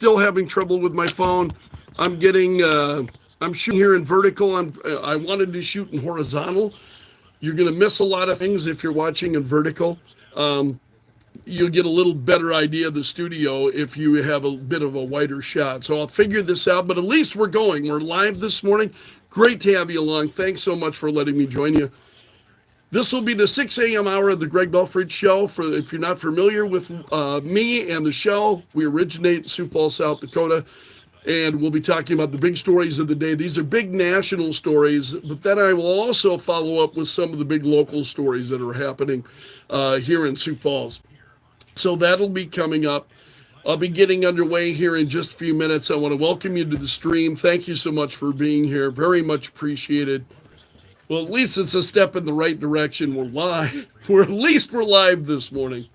still having trouble with my phone. I'm getting, I'm shooting here in vertical. I wanted to shoot in horizontal. You're going to miss a lot of things if you're watching in vertical. Um, you'll get a little better idea of the studio if you have a bit of a wider shot. So I'll figure this out, but at least we're going. We're live this morning. Great to have you along. Thanks so much for letting me join you. This will be the 6 a.m. hour of the Greg Belfrage Show. For if you're not familiar with me and the show, we originate in Sioux Falls, South Dakota, and we'll be talking about the big stories of the day. These are big national stories, but then I will also follow up with some of the big local stories that are happening here in Sioux Falls. So that'll be coming up. I'll be getting underway here in just a few minutes. I want to welcome you to the stream. Thank you so much for being here. Very much appreciated. Well, at least it's a step in the right direction. We're live. At least we're live this morning.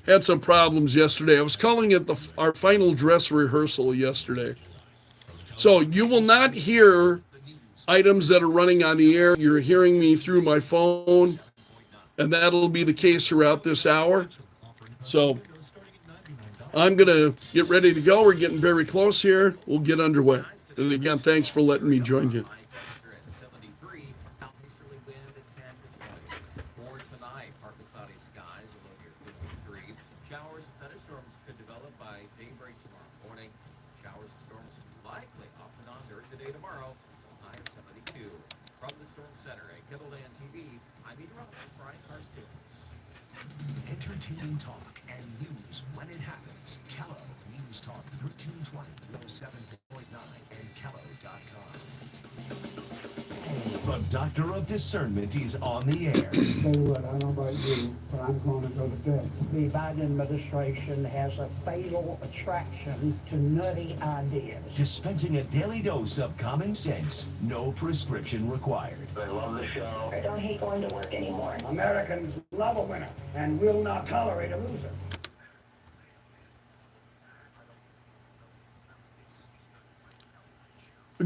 Had some problems yesterday. I was calling it our final dress rehearsal yesterday. So you will not hear items that are running on the air. You're hearing me through my phone, and that'll be the case throughout this hour. So I'm going to get ready to go. We're getting very close here. We'll get underway. And again, thanks for letting me join you. Entertaining talk and news when it happens. Kello News Talk 1320, 07.9 and Kello.com. The Doctor of Discernment is on the air. Tell you what, I don't know about you, but I'm going to go to bed. The Biden administration has a fatal attraction to nutty ideas. Dispensing a daily dose of common sense, no prescription required. I love the show. I don't hate going to work anymore. Americans love a winner and will not tolerate a loser.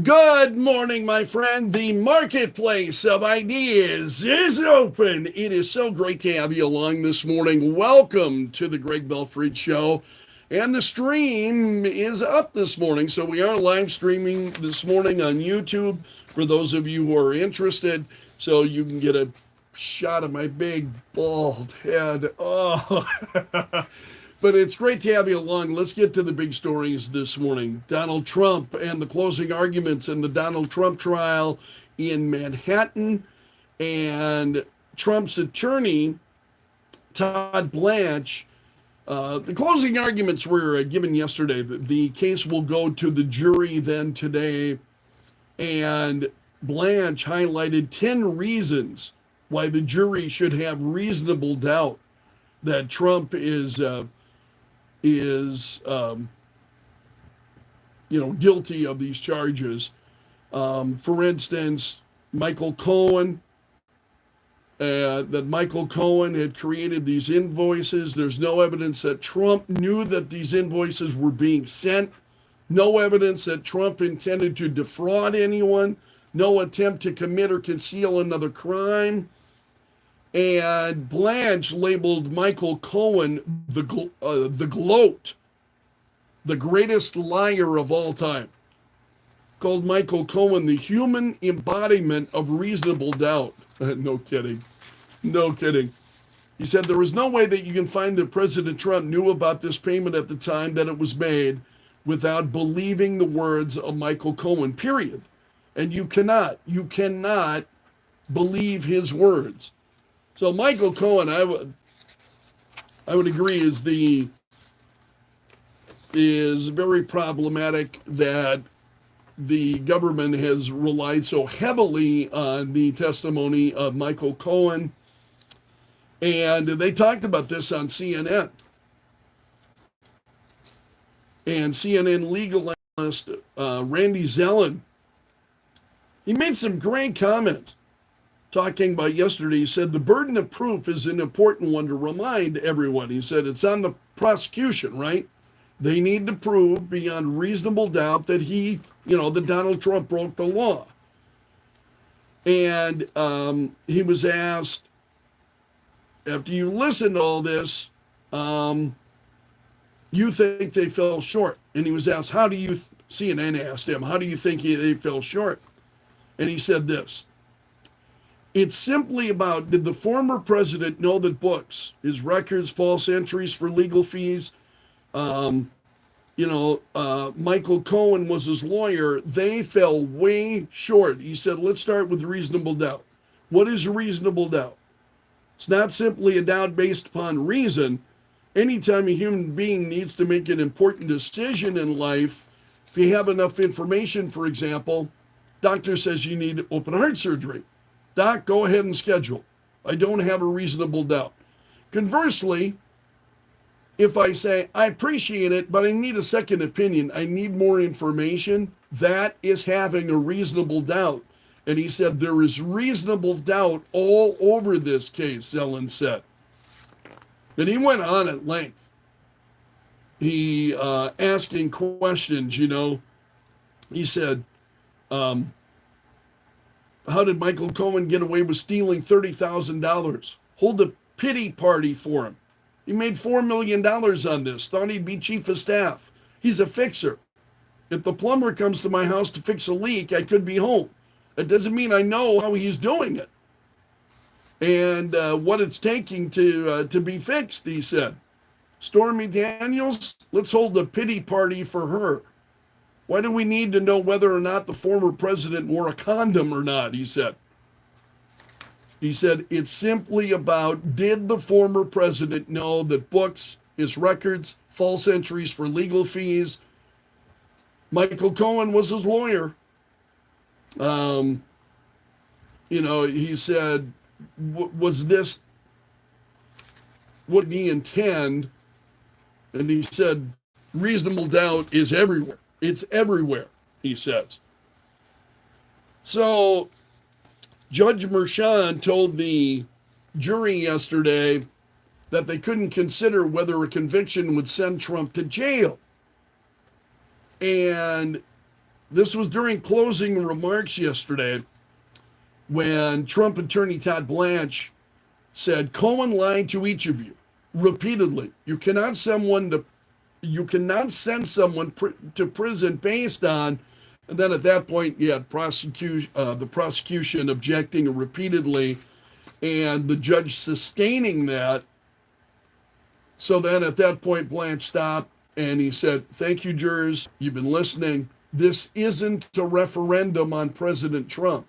Good morning, my friend. The marketplace of ideas is open. It is so great to have you along this morning. Welcome to the Greg Belfrage Show. And the stream is up this morning. So we are live streaming this morning on YouTube for those of you who are interested. So you can get a shot of my big bald head. Oh, but it's great to have you along. Let's get to the big stories this morning. Donald Trump and the closing arguments in the Donald Trump trial in Manhattan. And Trump's attorney, Todd Blanche, the closing arguments were given yesterday. The case will go to the jury then today. And Blanche highlighted 10 reasons why the jury should have reasonable doubt that Trump is guilty of these charges. For instance, Michael Cohen, that Michael Cohen had created these invoices. There's no evidence that Trump knew that these invoices were being sent. No evidence that Trump intended to defraud anyone. No attempt to commit or conceal another crime. And Blanche labeled Michael Cohen the gloat, the greatest liar of all time. Called Michael Cohen the human embodiment of reasonable doubt. No kidding. No kidding. He said there was no way that you can find that President Trump knew about this payment at the time that it was made without believing the words of Michael Cohen, period. And you cannot believe his words. So Michael Cohen, I would agree, is very problematic that the government has relied so heavily on the testimony of Michael Cohen. And they talked about this on CNN. And CNN legal analyst Randy Zellen, he made some great comments talking about yesterday. He said the burden of proof is an important one to remind everyone. He said it's on the prosecution, right? They need to prove beyond reasonable doubt that that Donald Trump broke the law. And he was asked, after you listen to all this, you think they fell short. And he was asked, CNN asked him, how do you think they fell short? And he said this: it's simply about, did the former president know that books, his records, false entries for legal fees, Michael Cohen was his lawyer, they fell way short. He said, let's start with reasonable doubt. What is reasonable doubt? It's not simply a doubt based upon reason. Anytime a human being needs to make an important decision in life, if you have enough information, for example, doctor says you need open heart surgery. Doc, go ahead and schedule. I don't have a reasonable doubt. Conversely, if I say, I appreciate it, but I need a second opinion, I need more information, that is having a reasonable doubt. And he said, there is reasonable doubt all over this case, Zelen said. And he went on at length. He asking questions, He said, how did Michael Cohen get away with stealing $30,000? Hold a pity party for him. He made $4 million on this, thought he'd be chief of staff. He's a fixer. If the plumber comes to my house to fix a leak, I could be home. That doesn't mean I know how he's doing it and what it's taking to be fixed, he said. Stormy Daniels, let's hold a pity party for her. Why do we need to know whether or not the former president wore a condom or not, he said. He said, it's simply about, did the former president know that books, his records, false entries for legal fees, Michael Cohen was his lawyer. He said, was this what he intend? And he said, reasonable doubt is everywhere. It's everywhere, he says. So Judge Merchan told the jury yesterday that they couldn't consider whether a conviction would send Trump to jail. And this was during closing remarks yesterday when Trump attorney Todd Blanche said, Cohen lied to each of you repeatedly. You cannot send someone to prison based on, and then at that point you had the prosecution objecting repeatedly and the judge sustaining that. So then at that point Blanche stopped and he said, thank you, jurors, you've been listening. This isn't a referendum on President Trump.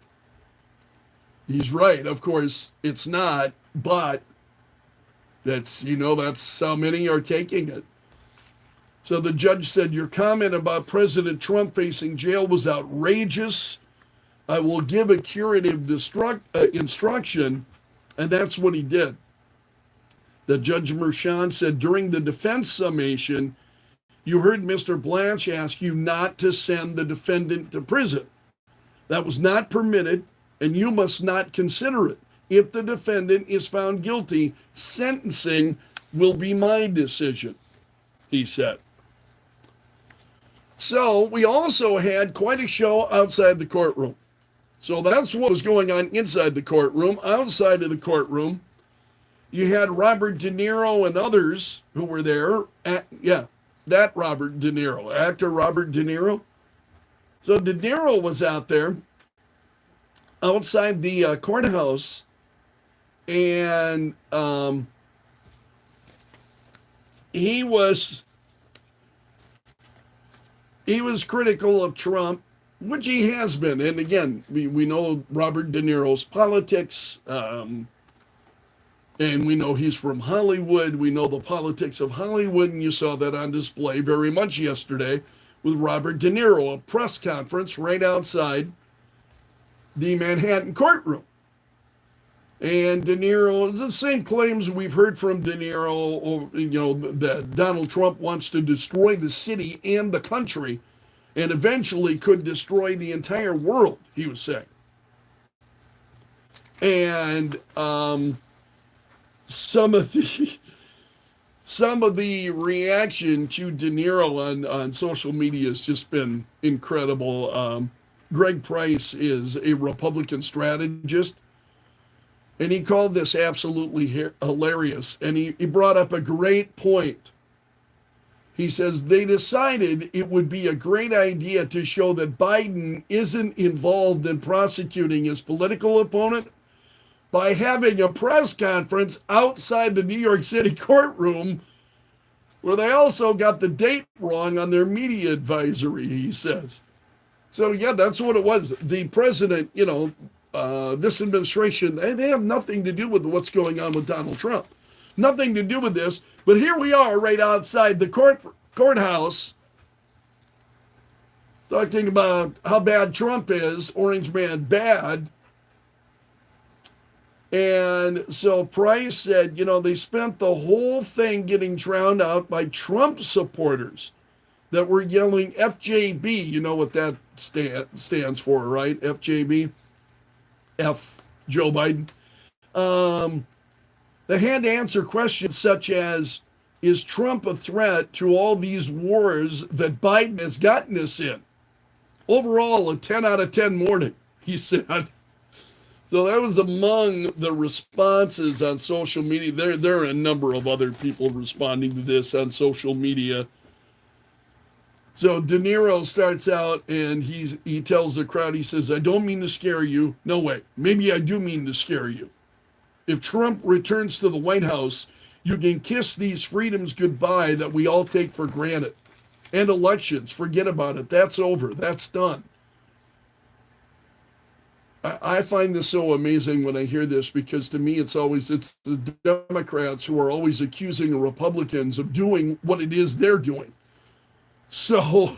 He's right, of course, it's not, but that's how many are taking it. So the judge said, your comment about President Trump facing jail was outrageous. I will give a curative instruction, and that's what he did. The Judge Merchan said, during the defense summation, you heard Mr. Blanche ask you not to send the defendant to prison. That was not permitted, and you must not consider it. If the defendant is found guilty, sentencing will be my decision, he said. So we also had quite a show outside the courtroom. So that's what was going on inside the courtroom. Outside of the courtroom, you had Robert De Niro and others who were there. That Robert De Niro, actor Robert De Niro. So De Niro was out there outside the courthouse, and he was critical of Trump, which he has been. And again, we know Robert De Niro's politics, and we know he's from Hollywood. We know the politics of Hollywood, and you saw that on display very much yesterday with Robert De Niro, a press conference right outside the Manhattan courtroom. And De Niro, the same claims we've heard from De Niro, that Donald Trump wants to destroy the city and the country and eventually could destroy the entire world, he was saying. And some of the reaction to De Niro on social media has just been incredible. Greg Price is a Republican strategist, and he called this absolutely hilarious. And he brought up a great point. He says they decided it would be a great idea to show that Biden isn't involved in prosecuting his political opponent by having a press conference outside the New York City courtroom where they also got the date wrong on their media advisory, he says. So, yeah, that's what it was. The president, this administration, they have nothing to do with what's going on with Donald Trump. Nothing to do with this. But here we are right outside the courthouse talking about how bad Trump is, Orange Man bad. And so Price said, they spent the whole thing getting drowned out by Trump supporters that were yelling FJB. You know what that stands for, right? FJB. F. Joe Biden. They had to answer questions such as, is Trump a threat to all these wars that Biden has gotten us in? Overall, a 10 out of 10 morning, he said. So that was among the responses on social media. There are a number of other people responding to this on social media. So De Niro starts out and he tells the crowd, he says, I don't mean to scare you. No way. Maybe I do mean to scare you. If Trump returns to the White House, you can kiss these freedoms goodbye that we all take for granted. And elections, forget about it. That's over. That's done. I find this so amazing when I hear this because to me it's the Democrats who are always accusing the Republicans of doing what it is they're doing. So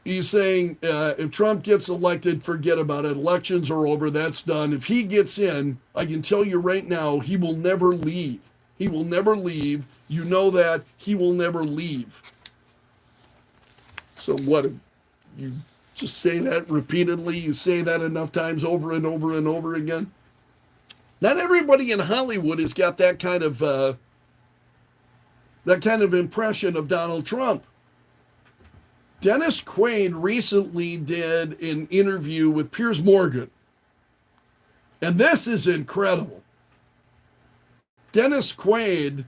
he's saying if Trump gets elected, forget about it. Elections are over. That's done. If he gets in, I can tell you right now, he will never leave. He will never leave. You know that. He will never leave. So what? You just say that repeatedly? You say that enough times over and over and over again? Not everybody in Hollywood has got that kind of impression of Donald Trump. Dennis Quaid recently did an interview with Piers Morgan. And this is incredible. Dennis Quaid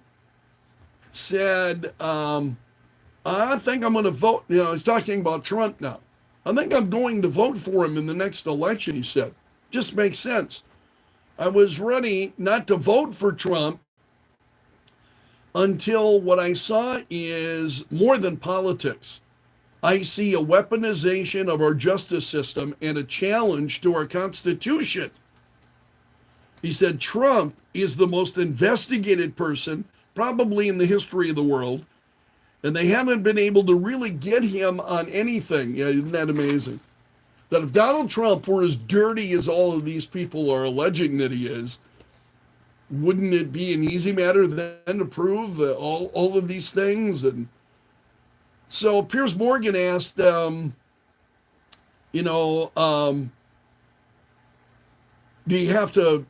said, I think I'm going to vote. He's talking about Trump now. I think I'm going to vote for him in the next election, he said. Just makes sense. I was ready not to vote for Trump until what I saw is more than politics. I see a weaponization of our justice system and a challenge to our Constitution. He said Trump is the most investigated person probably in the history of the world, and they haven't been able to really get him on anything. Yeah, isn't that amazing? That if Donald Trump were as dirty as all of these people are alleging that he is, wouldn't it be an easy matter then to prove all of these things? And so Piers Morgan asked, do you have to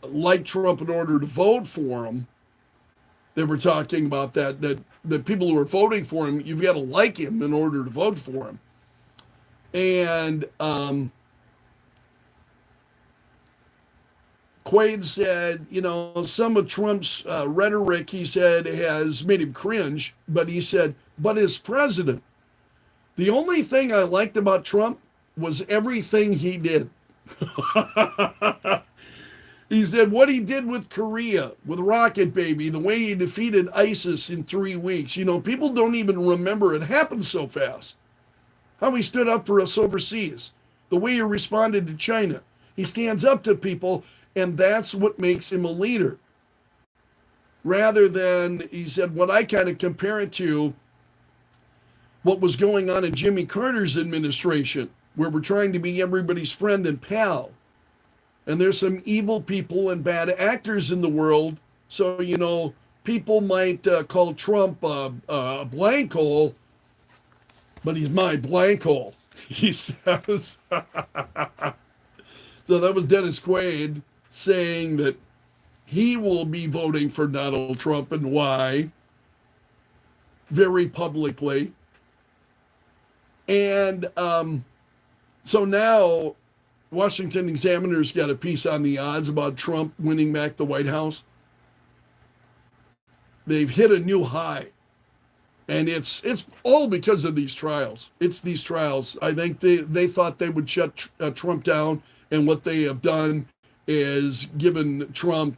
like Trump in order to vote for him? They were talking about that the people who are voting for him, you've got to like him in order to vote for him. And Quaid said, some of Trump's rhetoric, he said, has made him cringe, but he said, but as president, the only thing I liked about Trump was everything he did. He said what he did with Korea, with Rocket Baby, the way he defeated ISIS in 3 weeks. People don't even remember it happened so fast. How he stood up for us overseas, the way he responded to China. He stands up to people, and that's what makes him a leader. Rather than, he said, what I kind of compare it to what was going on in Jimmy Carter's administration, where we're trying to be everybody's friend and pal. And there's some evil people and bad actors in the world. So, people might call Trump a blank hole, but he's my blank hole, he says. So that was Dennis Quaid saying that he will be voting for Donald Trump and why, very publicly. And so now Washington Examiner's got a piece on the odds about Trump winning back the White House. They've hit a new high. And it's all because of these trials. It's these trials. I think they thought they would shut Trump down, and what they have done is given Trump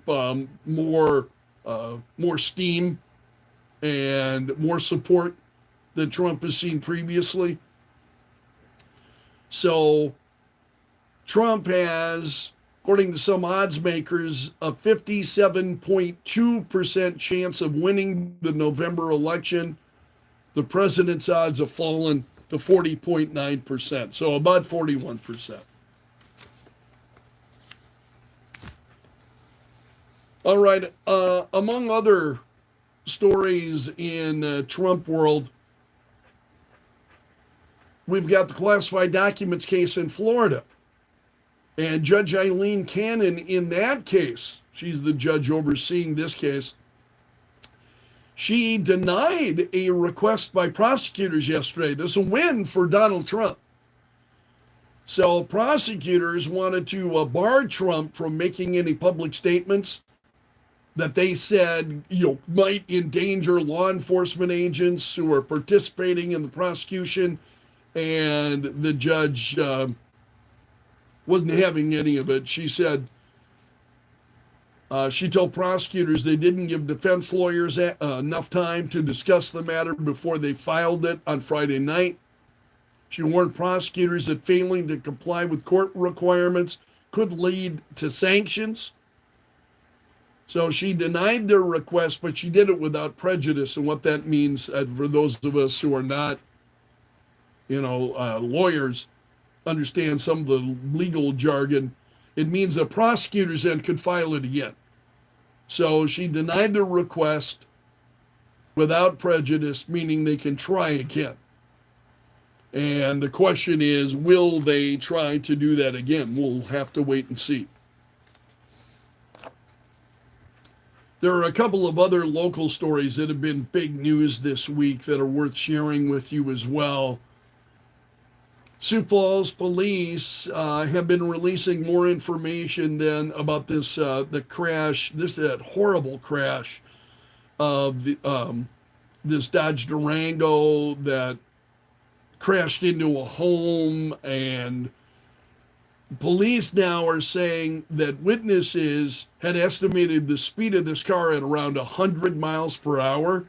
more steam and more support than Trump has seen previously. So Trump has, according to some odds makers, a 57.2% chance of winning the November election. The president's odds have fallen to 40.9%, so about 41%. All right, among other stories in Trump world, we've got the classified documents case in Florida. And Judge Eileen Cannon in that case, she's the judge overseeing this case, she denied a request by prosecutors yesterday. This is a win for Donald Trump. So prosecutors wanted to bar Trump from making any public statements that they said, might endanger law enforcement agents who are participating in the prosecution. And the judge wasn't having any of it. She said, she told prosecutors they didn't give defense lawyers enough time to discuss the matter before they filed it on Friday night. She warned prosecutors that failing to comply with court requirements could lead to sanctions. So she denied their request, but she did it without prejudice. And what that means for those of us who are not, lawyers, understand some of the legal jargon, it means that prosecutors then could file it again. So she denied the request without prejudice, meaning they can try again. And the question is, will they try to do that again? We'll have to wait and see. There are a couple of other local stories that have been big news this week that are worth sharing with you as well. Sioux Falls police have been releasing more information than about this the crash, that horrible crash of this Dodge Durango that crashed into a home, and police now are saying that witnesses had estimated the speed of this car at around 100 miles per hour,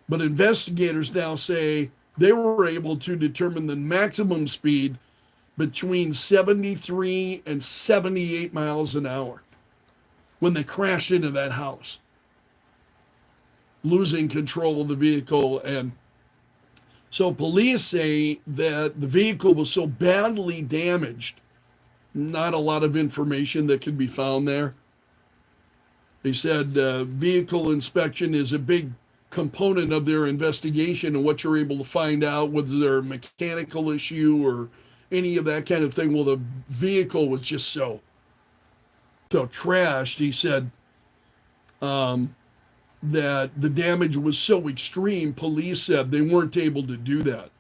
but investigators now say they were able to determine the maximum speed between 73 and 78 miles an hour when they crashed into that house, losing control of the vehicle. And so police say that the vehicle was so badly damaged, not a lot of information that can be found there. They said vehicle inspection is a big component of their investigation, and what you're able to find out, whether there a mechanical issue or any of that kind of thing. Well, the vehicle was just so trashed. He said that the damage was so extreme, police said they weren't able to do that.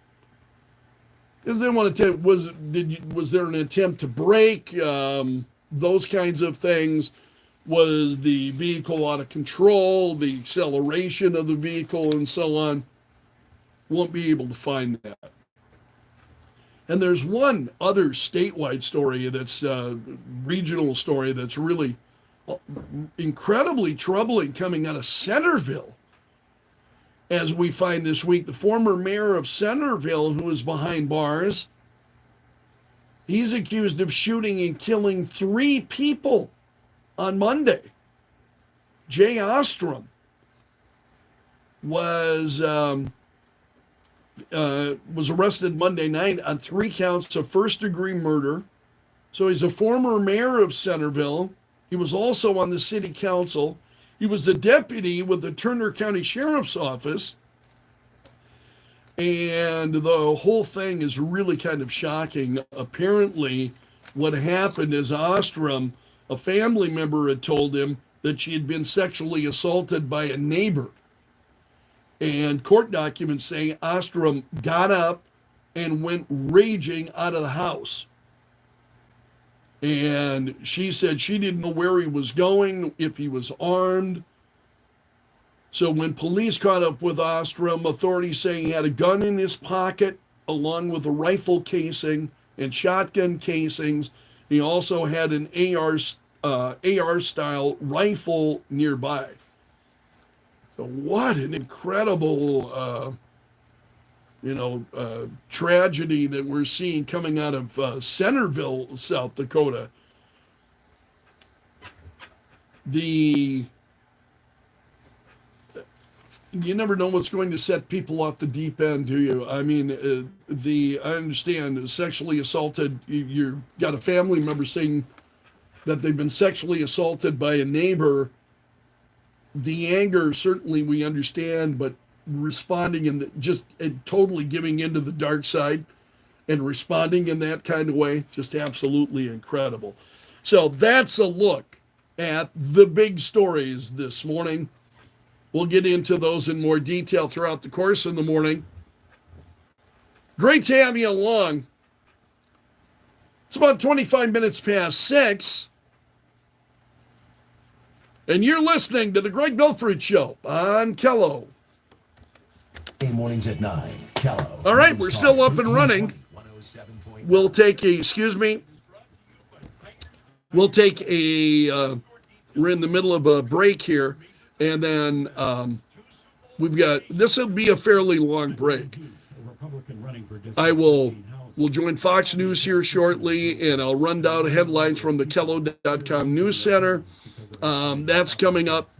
Because they want to tell, was there an attempt to break, those kinds of things? Was the vehicle out of control, the acceleration of the vehicle, and so on? Won't be able to find that. And there's one other statewide story that's a regional story that's really incredibly troubling coming out of Centerville. As we find this week, the former mayor of Centerville, who is behind bars, he's accused of shooting and killing 3 people on Monday. Jay Ostrom was arrested Monday night on 3 counts of first-degree murder. So he's a former mayor of Centerville. He was also on the city council. He was a deputy with the Turner County Sheriff's Office. And the whole thing is really kind of shocking. Apparently, what happened is Ostrom, a family member, had told him that she had been sexually assaulted by a neighbor. And court documents say Ostrom got up and went raging out of the house. And she said she didn't know where he was going, if he was armed. So when police caught up with Ostrom, authorities saying he had a gun in his pocket along with a rifle casing and shotgun casings. He also had an AR style rifle nearby. So what an incredible tragedy that we're seeing coming out of Centerville, South Dakota. You never know what's going to set people off the deep end, do you? I mean, I understand sexually assaulted. You got a family member saying that they've been sexually assaulted by a neighbor. The anger, certainly we understand, but responding and just totally giving into the dark side and responding in that kind of way, just absolutely incredible. So that's a look at the big stories this morning. We'll get into those in more detail throughout the course of the morning. Great to have you along. It's about 25 minutes past 6. And you're listening to the Greg Belfrage Show on Kello. Mornings at 9, Kello. All right, we're still up and running. We'll take a, we're in the middle of a break here. And then this will be a fairly long break. We'll join Fox News here shortly, and I'll run down headlines from the Kello.com News Center. That's coming up.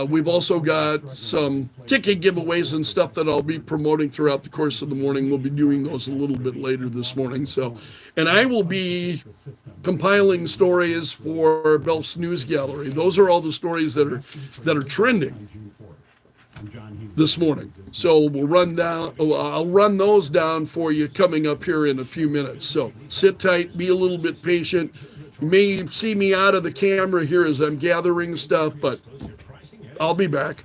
We've also got some ticket giveaways and stuff that I'll be promoting throughout the course of the morning. We'll be doing those a little bit later this morning. And I will be compiling stories for Belf's News Gallery. Those are all the stories that are trending this morning. So I'll run those down for you coming up here in a few minutes. So sit tight, be a little bit patient. You may see me out of the camera here as I'm gathering stuff, but I'll be back.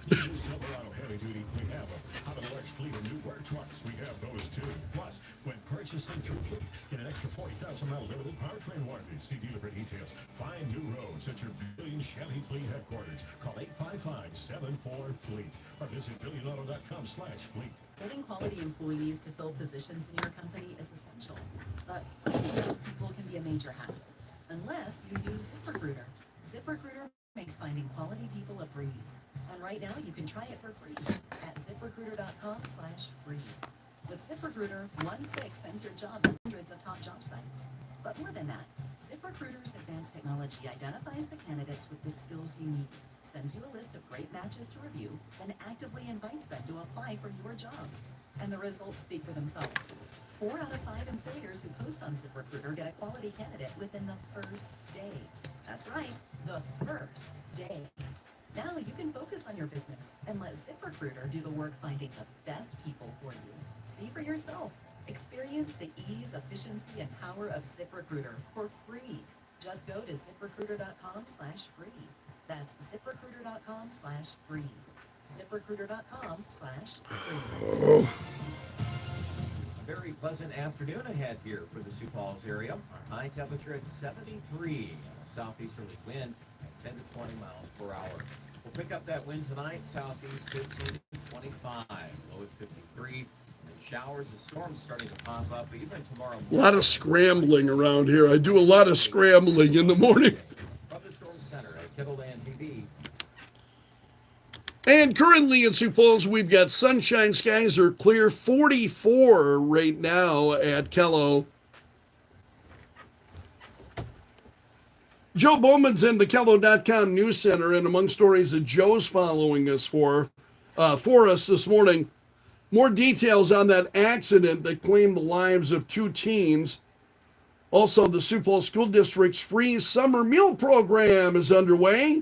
Purchasing through Fleet, get an extra 40,000-mile limited powertrain warranty. See dealer for details. Find new roads at your Billion Chevy Fleet headquarters. Call 855-74-FLEET or visit billionauto.com/fleet. Getting quality employees to fill positions in your company is essential, but finding those people can be a major hassle unless you use ZipRecruiter. ZipRecruiter makes finding quality people a breeze, and right now you can try it for free at ZipRecruiter.com/free. With ZipRecruiter, one click sends your job to hundreds of top job sites. But more than that, ZipRecruiter's advanced technology identifies the candidates with the skills you need, sends you a list of great matches to review, then actively invites them to apply for your job. And the results speak for themselves. 4 out of 5 employers who post on ZipRecruiter get a quality candidate within the first day. That's right, the first day. Now you can focus on your business and let ZipRecruiter do the work finding the best people for you. See for yourself. Experience the ease, efficiency, and power of ZipRecruiter for free. Just go to ZipRecruiter.com/free. That's ZipRecruiter.com/free. ZipRecruiter.com/free. A very pleasant afternoon ahead here for the Sioux Falls area. Our high temperature at 73, a southeasterly wind at 10 to 20 miles per hour. We'll pick up that wind tonight, southeast 15 to 25, low at 53. Showers and storms starting to pop up even tomorrow morning. A lot of scrambling around here. I do a lot of scrambling in the morning. From the Storm Center at Kettleland TV. And currently in Sioux Falls, we've got sunshine skies are clear, 44 right now at Kello. Joe Bowman's in the Kello.com News Center, and among stories that Joe's following us for us this morning, more details on that accident that claimed the lives of 2 teens. Also, the Sioux Falls School District's free summer meal program is underway.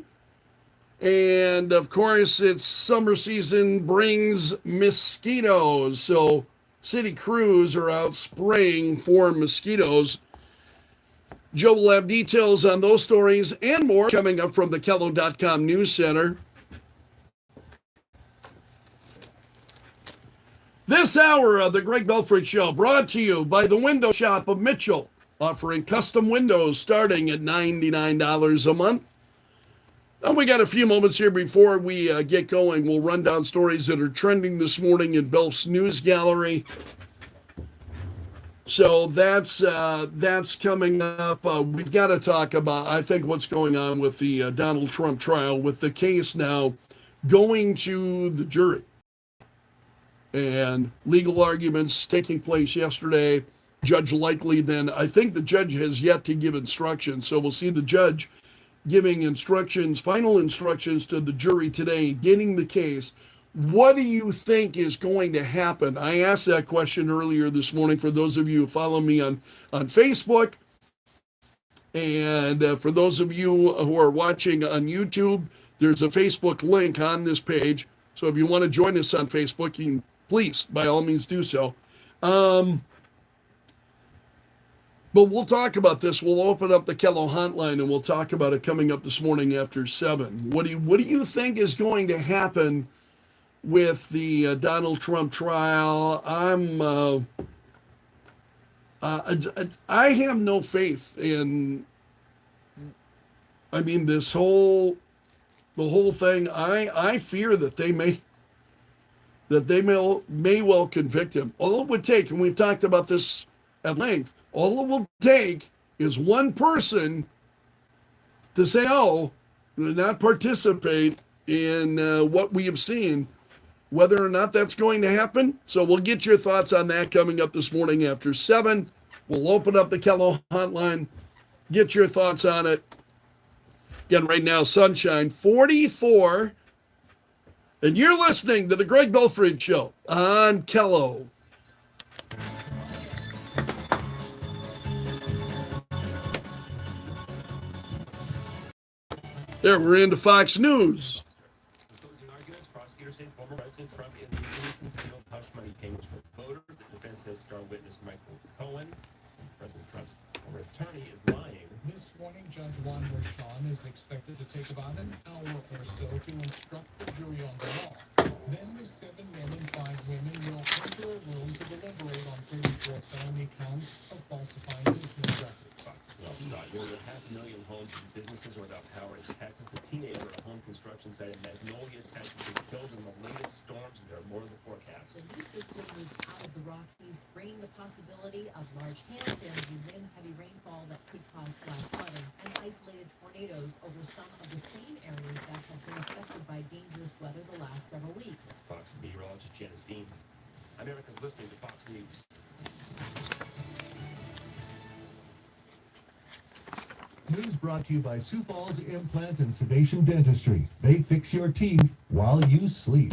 And, of course, it's summer season brings mosquitoes. So city crews are out spraying for mosquitoes. Joe will have details on those stories and more coming up from the Kello.com News Center. This hour of the Greg Belfrage Show brought to you by the Window Shop of Mitchell, offering custom windows starting at $99 a month. We got a few moments here before we get going. We'll run down stories that are trending this morning in Belf's News Gallery. So that's coming up. We've got to talk about, I think, what's going on with the Donald Trump trial, with the case now going to the jury and legal arguments taking place yesterday. Judge Likely then, I think the judge has yet to give instructions. So we'll see the judge giving instructions, final instructions to the jury today, getting the case. What do you think is going to happen? I asked that question earlier this morning for those of you who follow me on Facebook. And for those of you who are watching on YouTube, there's a Facebook link on this page. So if you want to join us on Facebook, you can please, by all means, do so. But we'll talk about this. We'll open up the Kello hotline and we'll talk about it coming up this morning after 7. What do you think is going to happen with the Donald Trump trial? I have no faith in. I mean, the whole thing. I fear that they may well convict him. All it would take, and we've talked about this at length, all it will take is one person to say, "Oh, not participate in what we have seen." Whether or not that's going to happen. So we'll get your thoughts on that coming up this morning after 7. We'll open up the Kello hotline, get your thoughts on it. Again, right now, sunshine, 44. And you're listening to the Greg Belfrage Show on Kello. There, we're into Fox News. Trump illegally concealed hush money payments for voters. The defense says star witness Michael Cohen, President Trump's former attorney, is lying. This morning, Judge Juan Merchan is expected to take about an hour or so to instruct the jury on the law. Then the 7 men and 5 women will enter a room to deliberate on 34 felony counts of falsifying business records. Nearly 500,000 homes and businesses are without power in Texas. A teenager at a home construction site in Magnolia, Texas, was killed in the latest storms, and there are more in the forecast. The new system moves out of the Rockies, bringing the possibility of large hail damaging winds, heavy rainfall that could cause flash flooding, and isolated tornadoes over some of the same areas that have been affected by dangerous weather the last several weeks. Fox meteorologist Janice Dean. America's listening to Fox News. News brought to you by Sioux Falls Implant and Sedation Dentistry. They fix your teeth while you sleep.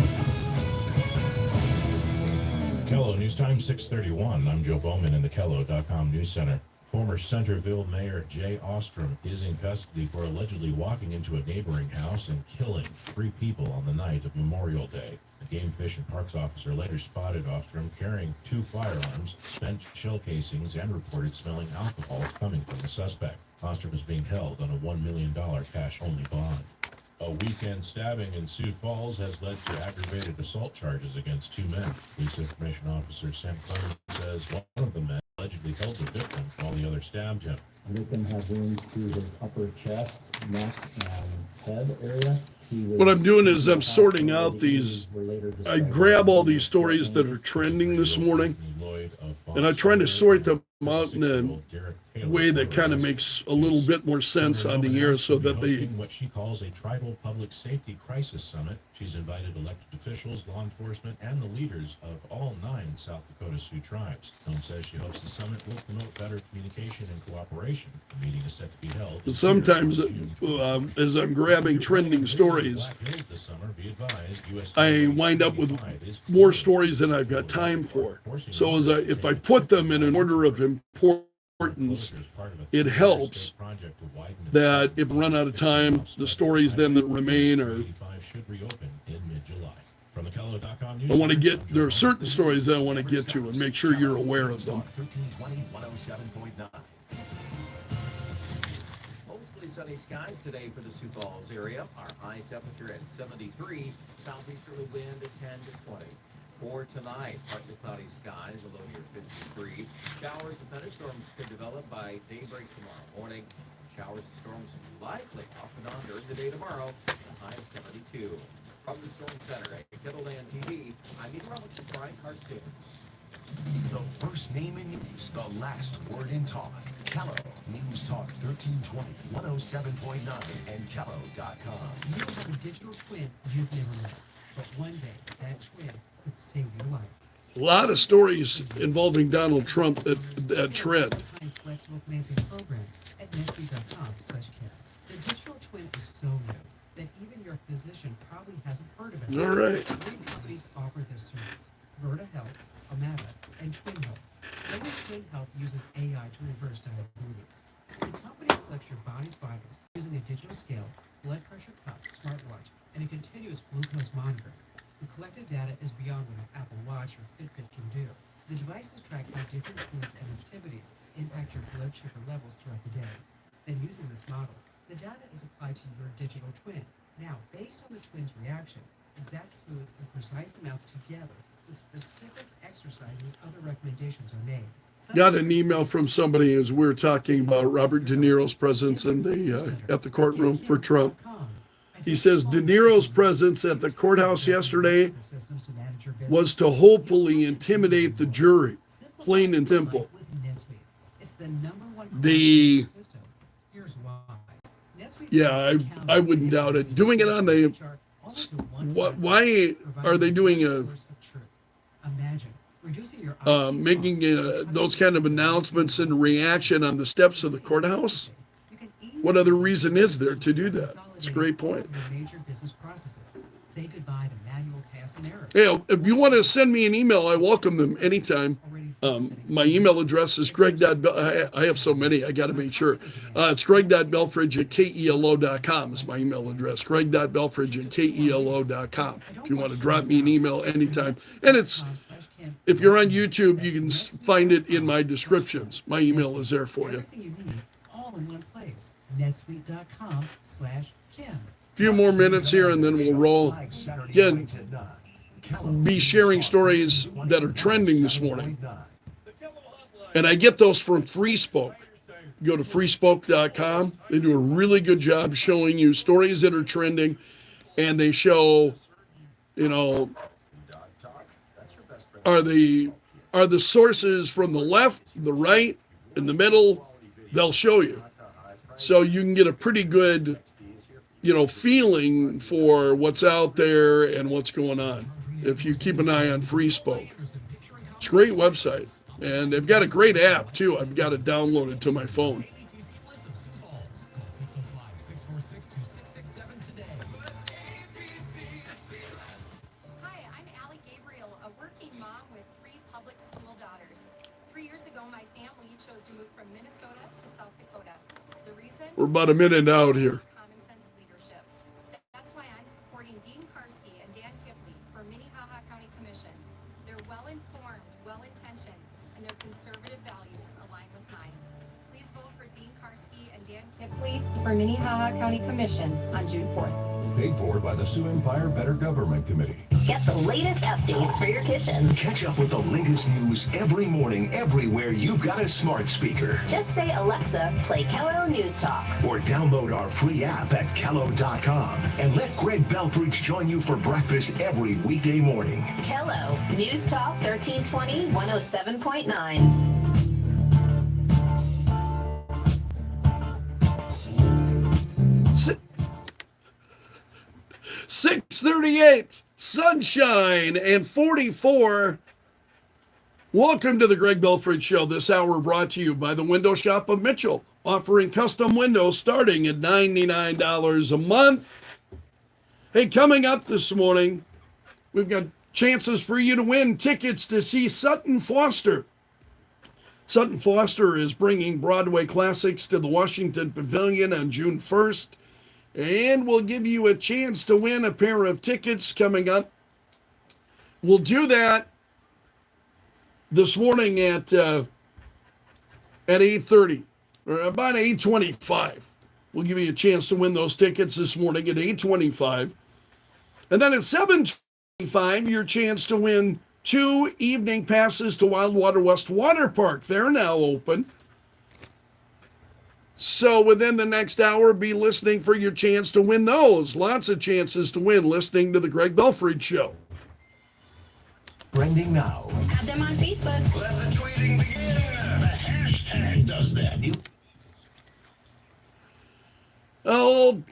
Kello News Time 6:31. I'm Joe Bowman in the Kello.com News Center. Former Centerville Mayor Jay Ostrom is in custody for allegedly walking into a neighboring house and killing 3 people on the night of Memorial Day. A Game Fish and Parks officer later spotted Ostrom carrying 2 firearms, spent shell casings, and reported smelling alcohol coming from the suspect. Ostrom is being held on a $1 million cash-only bond. A weekend stabbing in Sioux Falls has led to aggravated assault charges against 2 men. Police information officer Sam Clemens says one of the men allegedly held the victim while the other stabbed him. The victim had wounds to his upper chest, neck, and head area. What I'm doing is I'm sorting out these. I grab all these stories that are trending this morning, and I'm trying to sort them out in a way that kind of makes a little bit more sense on the air so that they. What she calls a tribal public safety crisis summit. She's invited elected officials, law enforcement, and the leaders of all 9 South Dakota Sioux tribes. Helm says she hopes the summit will promote better communication and cooperation. The meeting is set to be held. Sometimes, as I'm grabbing trending stories, I wind up with more stories than I've got time for. So if I put them in an order of importance, it helps that if I run out of time, the stories then that remain are. I want to get, there are certain stories that I want to get to and make sure you're aware of them. Mostly sunny skies today for the Sioux Falls area. Our high temperature at 73, southeasterly wind at 10 to 20. For tonight, partly cloudy skies, a low near 53. Showers and thunderstorms could develop by daybreak tomorrow morning. Showers and storms likely off and on during the day tomorrow. A high of 72. From the Storm Center at Kettleland TV, I'm meteorologist Brian Carstens. The first name in news, the last word in talk. Kello News Talk 1320, 107.9, and Kello.com. You have a digital twin you've never met, but one day that twin could save your life. A lot of stories involving Donald Trump that trend. Flexible financing program at netsuite.com/care. The digital twin is so new that even your physician probably hasn't heard of it. All right. 3 companies offer this service: Verta Health, Amata, and Twin Health. Every Twin Health uses AI to reverse diabetes. The company collects your body's vitals using a digital scale, blood pressure cuff, smartwatch, and a continuous glucose monitor. The collected data is beyond what an Apple Watch or Fitbit can do. The devices track how different foods and activities impact your blood sugar levels throughout the day. Then using this model, the data is applied to your digital twin. Now, based on the twin's reaction, exact foods and precise amounts together with specific exercise and other recommendations are made. Got an email from somebody as we were talking about Robert De Niro's presence in the at the courtroom for Trump. He says De Niro's presence at the courthouse yesterday was to hopefully intimidate the jury, plain and simple. I wouldn't doubt it. Doing it on the why are they doing making those kind of announcements in reaction on the steps of the courthouse? What other reason is there to do that? It's a great point. Say goodbye to manual tasks and errors. Yeah, if you want to send me an email, I welcome them anytime. My email address is greg. I have so many, I got to make sure. It's greg.belfridge@kelo.com is my email address. greg.belfridge@kelo.com. If you want to drop me an email anytime. And if you're on YouTube, you can find it in my descriptions. My email is there for you. Everything you need, all in one place. netsuite.com/Kim. Few more minutes here and then we'll roll. Again, be sharing stories that are trending this morning. And I get those from FreeSpoke. Go to freespoke.com. They do a really good job showing you stories that are trending, and they show, are the sources from the left, the right, in the middle. They'll show you. So you can get a pretty good feeling for what's out there and what's going on if you keep an eye on FreeSpoke. It's a great website, and they've got a great app too. I've got it downloaded to my phone. Hi, I'm Allie Gabriel, a working mom with 3 public school daughters. 3 years ago, my family chose to move from Minnesota to South Dakota. The reason? We're about a minute out here. For Minnehaha County Commission on June 4th. Paid for by the Sioux Empire Better Government Committee. Get the latest updates for your kitchen. Catch up with the latest news every morning, everywhere you've got a smart speaker. Just say, Alexa, play Kello News Talk. Or download our free app at Kello.com. And let Greg Belfrage join you for breakfast every weekday morning. Kello News Talk 1320, 107.9. 6:38, sunshine and 44. Welcome to the Greg Belfrage Show. This hour brought to you by the Window Shop of Mitchell, offering custom windows starting at $99 a month. Hey, coming up this morning, we've got chances for you to win tickets to see Sutton Foster. Sutton Foster is bringing Broadway classics to the Washington Pavilion on June 1st. And we'll give you a chance to win a pair of tickets coming up. We'll do that this morning at 8:30, or about 8:25. We'll give you a chance to win those tickets this morning at 8:25. And then at 7:25, your chance to win 2 evening passes to Wildwater West Water Park. They're now open. So within the next hour, be listening for your chance to win those. Lots of chances to win listening to the Greg Belfrage Show. Trending now. Add them on Facebook. Let the tweeting begin. The hashtag does that. Oh,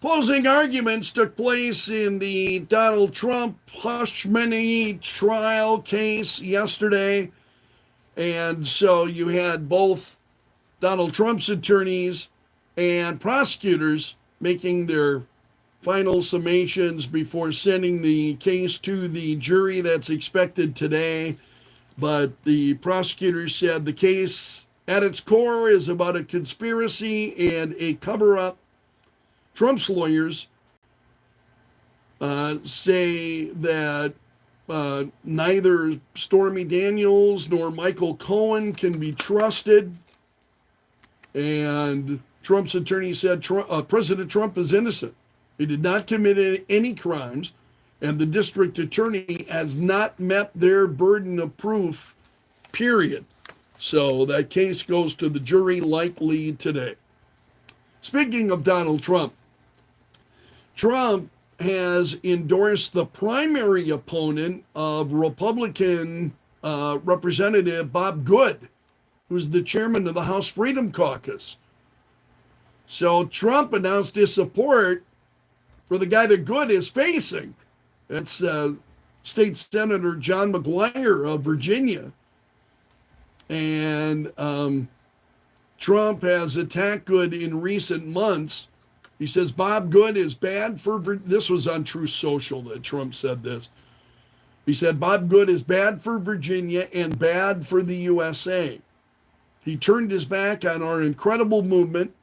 closing arguments took place in the Donald Trump hush money trial case yesterday. And so you had both Donald Trump's attorneys and prosecutors making their final summations before sending the case to the jury that's expected today. But the prosecutors said the case at its core is about a conspiracy and a cover-up. Trump's lawyers say that neither Stormy Daniels nor Michael Cohen can be trusted. And Trump's attorney said President Trump is innocent. He did not commit any crimes, and the district attorney has not met their burden of proof, period. So that case goes to the jury likely today. Speaking of Donald Trump, Trump has endorsed the primary opponent of Republican Representative Bob Good, who's the chairman of the House Freedom Caucus. So Trump announced his support for the guy that Good is facing. That's State Senator John McGuire of Virginia. And Trump has attacked Good in recent months. He says Bob Good is bad for, this was on Truth Social that Trump said this. He said Bob Good is bad for Virginia and bad for the USA. He turned his back on our incredible movement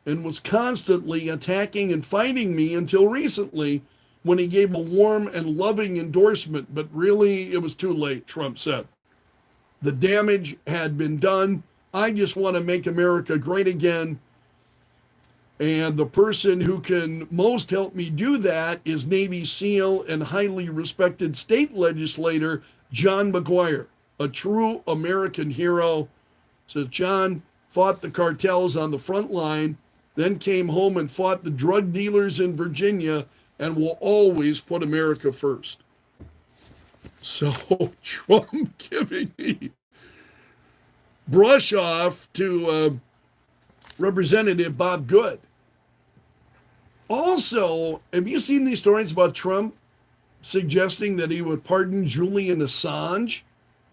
and was constantly attacking and fighting me until recently when he gave a warm and loving endorsement. But really, it was too late, Trump said. The damage had been done. I just want to make America great again. And the person who can most help me do that is Navy SEAL and highly respected state legislator John McGuire, a true American hero. Says John fought the cartels on the front line, then came home and fought the drug dealers in Virginia, and will always put America first. So Trump giving the brush off to Representative Bob Good. Also, have you seen these stories about Trump suggesting that he would pardon Julian Assange?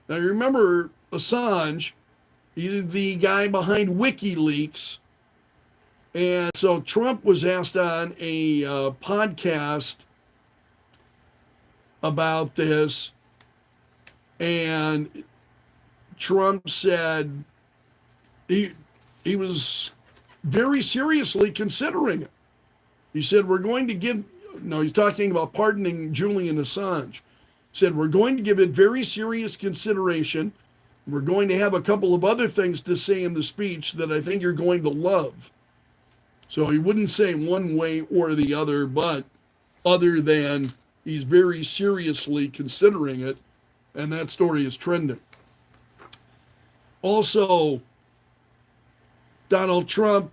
Now, you remember Assange, he's the guy behind WikiLeaks. And so Trump was asked on a podcast about this, and Trump said he was very seriously considering it. He said, we're going to give, no, he's talking about pardoning Julian Assange. He said, we're going to give it very serious consideration. We're going to have a couple of other things to say in the speech that I think you're going to love. So he wouldn't say one way or the other, but other than he's very seriously considering it, and that story is trending. Also, Donald Trump,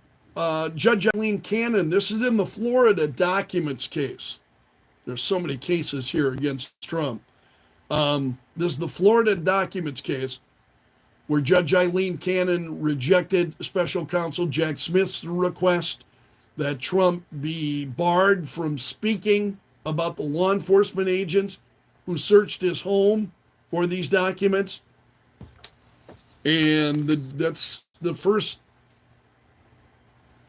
Judge Eileen Cannon, this is in the Florida documents case. There's so many cases here against Trump. This is the Florida documents case where Judge Eileen Cannon rejected special counsel Jack Smith's request that Trump be barred from speaking about the law enforcement agents who searched his home for these documents. And that's the first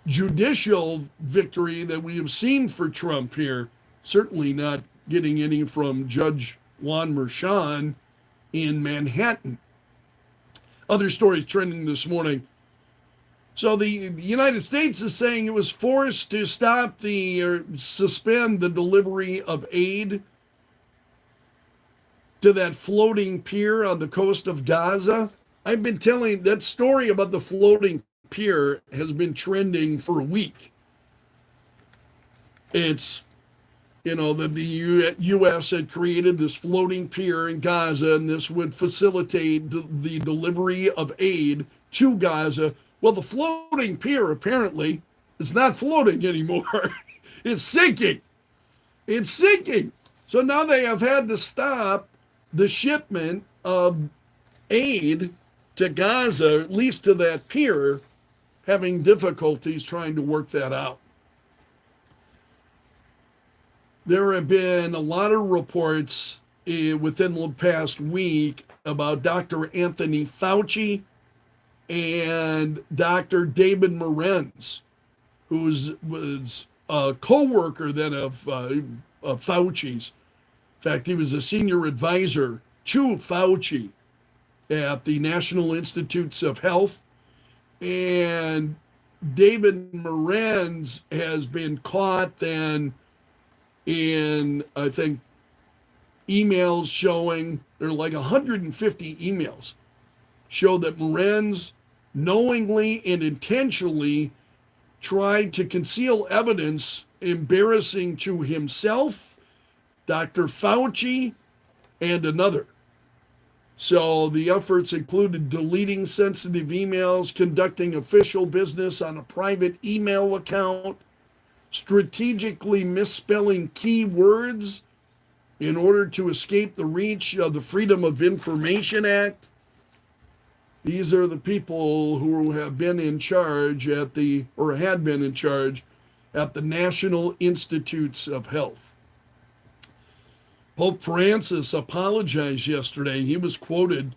judicial victory that we have seen for Trump here. Certainly not getting any from Judge Juan Merchan in Manhattan. Other stories trending this morning. So the United States is saying it was forced to stop or suspend the delivery of aid to that floating pier on the coast of Gaza. I've been telling that story about the floating pier has been trending for a week. It's, that the U.S. had created this floating pier in Gaza, and this would facilitate the delivery of aid to Gaza Well, the floating pier apparently is not floating anymore. It's sinking. It's sinking. So now they have had to stop the shipment of aid to Gaza, at least to that pier, having difficulties trying to work that out. There have been a lot of reports within the past week about Dr. Anthony Fauci and Dr. David Morenz, who was a co-worker then of Fauci's. In fact, he was a senior advisor to Fauci at the National Institutes of Health. And David Morenz has been caught then in, I think, emails showing, there are like 150 emails, show that Morenz knowingly and intentionally tried to conceal evidence embarrassing to himself, Dr. Fauci, and another. So the efforts included deleting sensitive emails, conducting official business on a private email account, strategically misspelling key words in order to escape the reach of the Freedom of Information Act. These are the people who have been in charge at the, or had been in charge at the National Institutes of Health. Pope Francis apologized yesterday. He was quoted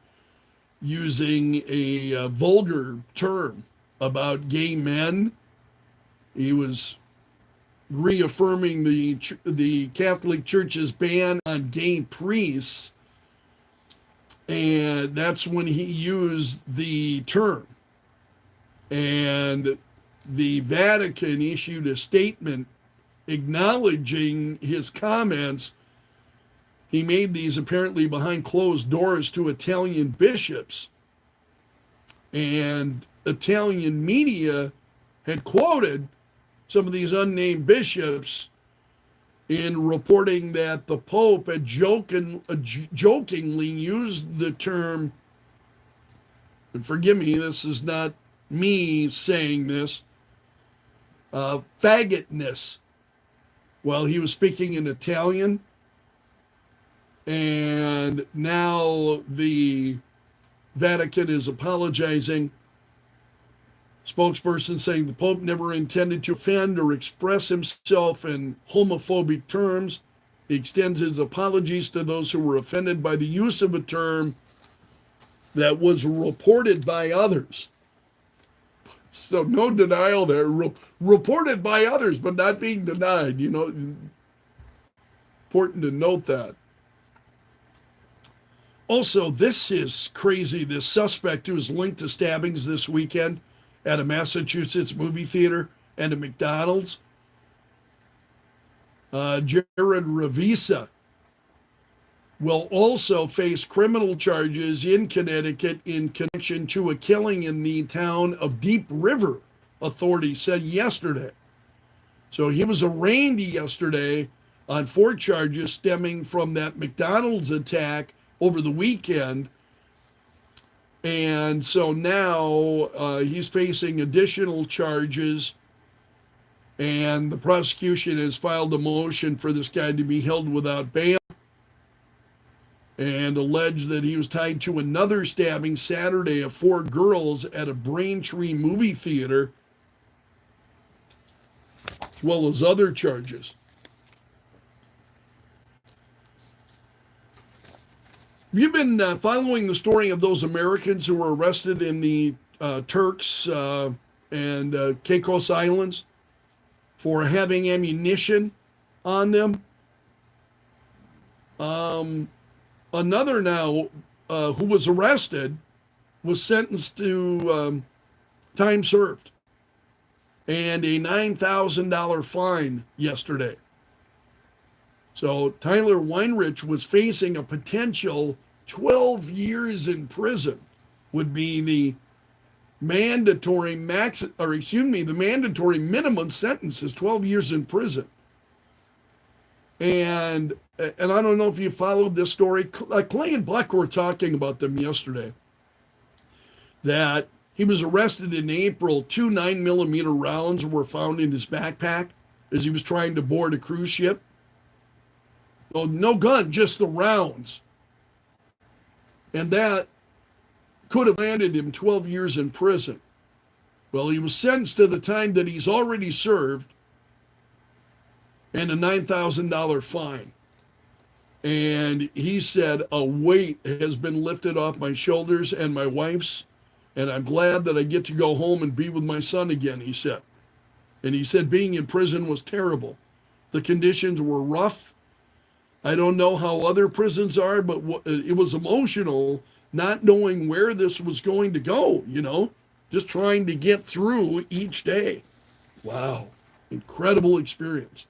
using a vulgar term about gay men. He was reaffirming the Catholic Church's ban on gay priests, and that's when he used the term. And the Vatican issued a statement acknowledging his comments. He made these apparently behind closed doors to Italian bishops, and Italian media had quoted some of these unnamed bishops in reporting that the Pope had jokingly used the term, and forgive me, this is not me saying this, faggotness, while he was speaking in Italian. And now the Vatican is apologizing. Spokesperson saying the Pope never intended to offend or express himself in homophobic terms. He extends his apologies to those who were offended by the use of a term that was reported by others. So no denial there. Reported by others, but not being denied. You know, important to note that. Also, this is crazy. This suspect who was linked to stabbings this weekend at a Massachusetts movie theater and a McDonald's, Jared Ravisa, will also face criminal charges in Connecticut in connection to a killing in the town of Deep River, authorities said yesterday. So he was arraigned yesterday on 4 charges stemming from that McDonald's attack over the weekend. And so now he's facing additional charges, and the prosecution has filed a motion for this guy to be held without bail and alleged that he was tied to another stabbing Saturday of 4 girls at a Braintree movie theater, as well as other charges. Have you been following the story of those Americans who were arrested in the Turks and Caicos Islands for having ammunition on them? Another now who was arrested was sentenced to time served and a $9,000 fine yesterday. So Tyler Weinrich was facing a potential 12 years in prison, would be the mandatory the mandatory minimum sentence is 12 years in prison. And I don't know if you followed this story. Clay and Buck were talking about them yesterday, that He was arrested in April. 2 9mm rounds were found in his backpack as he was trying to board a cruise ship. Oh, no gun, just the rounds. And that could have landed him 12 years in prison. Well, he was sentenced to the time that he's already served and a $9,000 fine. And he said, a weight has been lifted off my shoulders and my wife's, and I'm glad that I get to go home and be with my son again, he said. And he said being in prison was terrible. The conditions were rough. I don't know how other prisons are, but it was emotional not knowing where this was going to go, just trying to get through each day. Wow, incredible experience.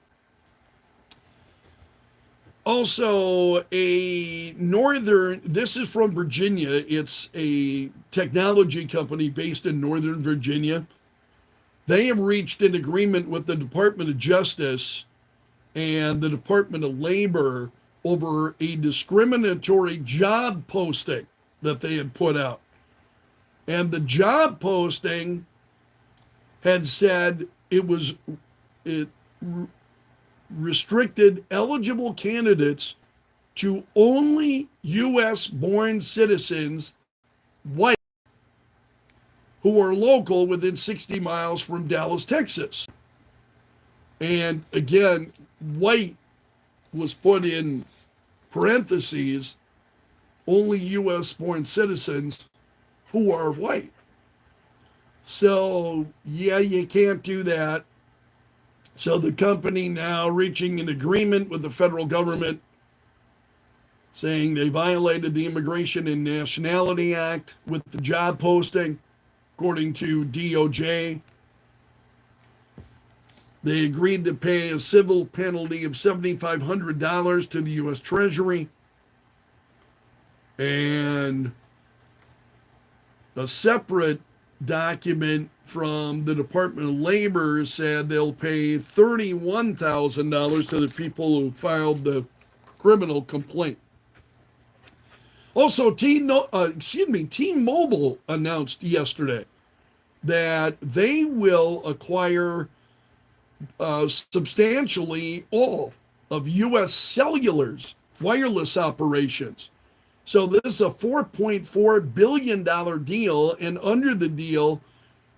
Also, this is from Virginia. It's a technology company based in Northern Virginia. They have reached an agreement with the Department of Justice and the Department of Labor over a discriminatory job posting that they had put out. And the job posting had said it restricted eligible candidates to only U.S.-born citizens, white, who are local within 60 miles from Dallas, Texas. And again, white was put in parentheses, only U.S.-born citizens who are white. So, yeah, you can't do that. So the company now reaching an agreement with the federal government saying they violated the Immigration and Nationality Act with the job posting, according to DOJ. They agreed to pay a civil penalty of $7,500 to the U.S. Treasury. And a separate document from the Department of Labor said they'll pay $31,000 to the people who filed the criminal complaint. Also, T-Mobile announced yesterday that they will acquire substantially all of U.S. Cellular's wireless operations. So this is a $4.4 billion deal, and under the deal,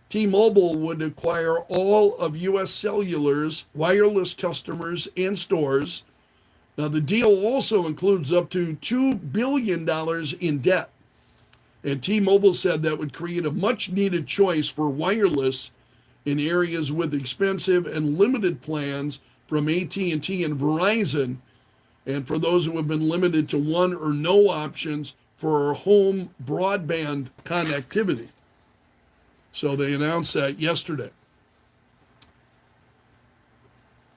T-Mobile would acquire all of U.S. Cellular's wireless customers and stores. Now, the deal also includes up to $2 billion in debt. And T-Mobile said that would create a much-needed choice for wireless in areas with expensive and limited plans from AT&T and Verizon, and for those who have been limited to one or no options for home broadband connectivity. So they announced that yesterday.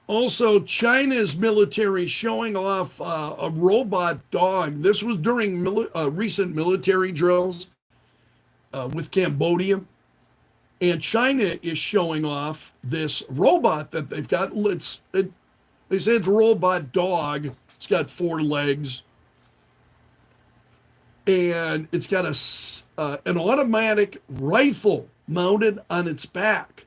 Also, China's military showing off a robot dog. This was during recent military drills with Cambodia. And China is showing off this robot that they've got. They say it's a robot dog. It's got 4 legs. And it's got an automatic rifle mounted on its back.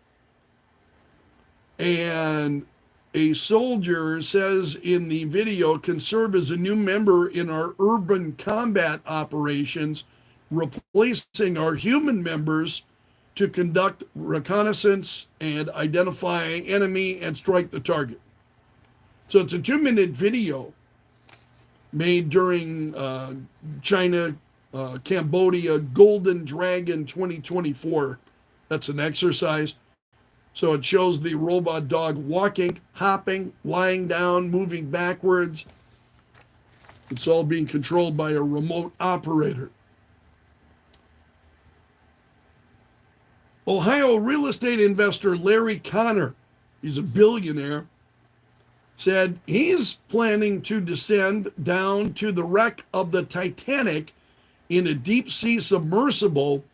And a soldier says in the video, can serve as a new member in our urban combat operations, replacing our human members to conduct reconnaissance and identify enemy and strike the target. So it's a 2-minute video made during China, Cambodia Golden Dragon 2024. That's an exercise. So it shows the robot dog walking, hopping, lying down, moving backwards. It's all being controlled by a remote operator. Ohio real estate investor Larry Connor, he's a billionaire, said he's planning to descend down to the wreck of the Titanic in a deep sea submersible,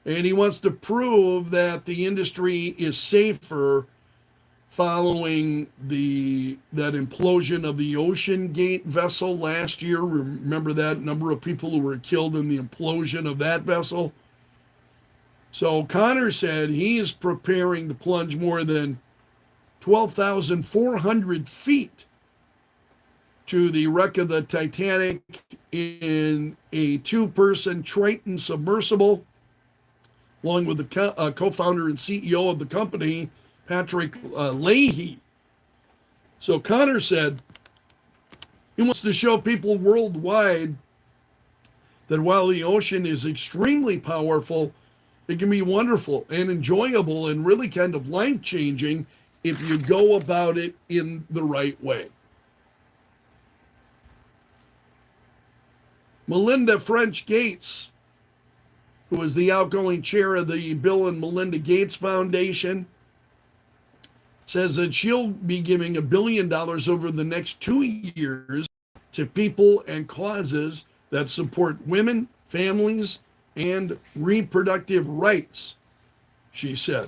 and he wants to prove that the industry is safer following that implosion of the Ocean Gate vessel last year. Remember that number of people who were killed in the implosion of that vessel? So Connor said he's preparing to plunge more than 12,400 feet to the wreck of the Titanic in a two-person Triton submersible, along with the co-founder and CEO of the company, Patrick Leahy. So Connor said he wants to show people worldwide that while the ocean is extremely powerful, it can be wonderful and enjoyable and really kind of life-changing if you go about it in the right way. Melinda French Gates, who is the outgoing chair of the Bill and Melinda Gates Foundation, says that she'll be giving $1 billion over the next 2 years to people and causes that support women, families, and reproductive rights, she said.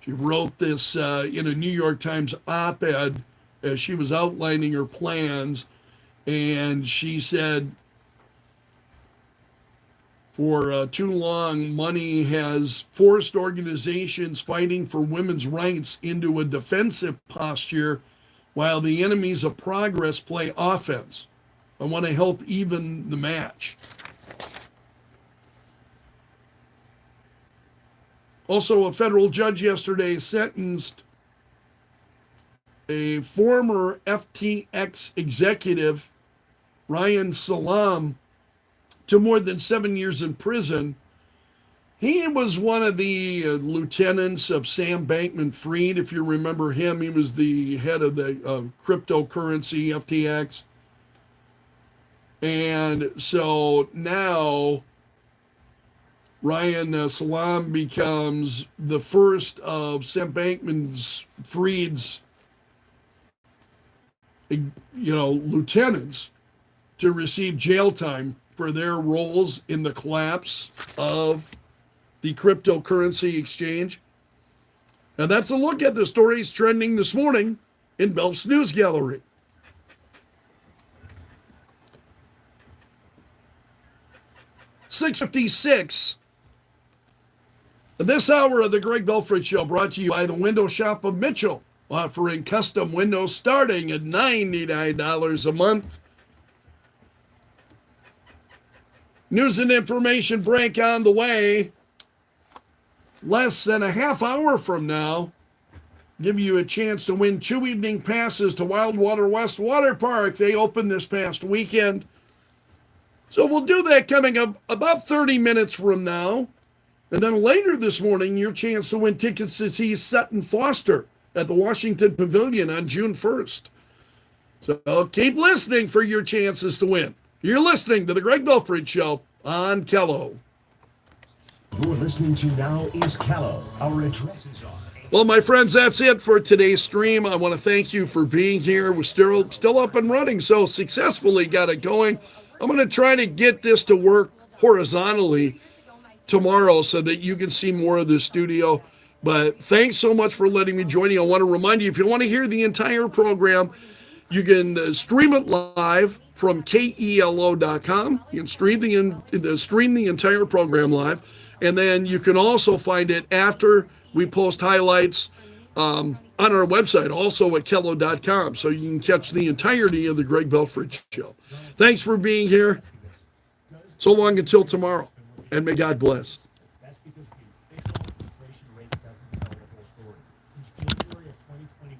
She wrote this in a New York Times op-ed as she was outlining her plans, and she said, for too long, money has forced organizations fighting for women's rights into a defensive posture while the enemies of progress play offense. I want to help even the match. Also, a federal judge yesterday sentenced a former FTX executive, Ryan Salam, to more than 7 years in prison. He was one of the lieutenants of Sam Bankman-Fried. If you remember him, he was the head of the cryptocurrency, FTX. And so now Ryan Salam becomes the first of Sam Bankman-Fried's, lieutenants to receive jail time for their roles in the collapse of the cryptocurrency exchange. And that's a look at the stories trending this morning in Belf's News Gallery. $6:56. This hour of the Greg Belfrage Show brought to you by the Window Shop of Mitchell, offering custom windows starting at $99 a month. News and information break on the way. Less than a half hour from now, give you a chance to win 2 evening passes to Wildwater West Water Park. They opened this past weekend. So we'll do that coming up about 30 minutes from now. And then later this morning, your chance to win tickets to see Sutton Foster at the Washington Pavilion on June 1st. So keep listening for your chances to win. You're listening to the Greg Belfrage Show on Kello. You're listening to now is Kello. Our addresses are. Well, my friends, that's it for today's stream. I want to thank you for being here. We're still up and running, so successfully got it going. I'm going to try to get this to work horizontally tomorrow so that you can see more of the studio. But thanks so much for letting me join you. I want to remind you, if you want to hear the entire program, you can stream it live from KELO.com. You can stream the entire program live. And then you can also find it after we post highlights on our website, also at Kello.com. So you can catch the entirety of the Greg Belfrage Show. Thanks for being here. So long until tomorrow. And may God bless.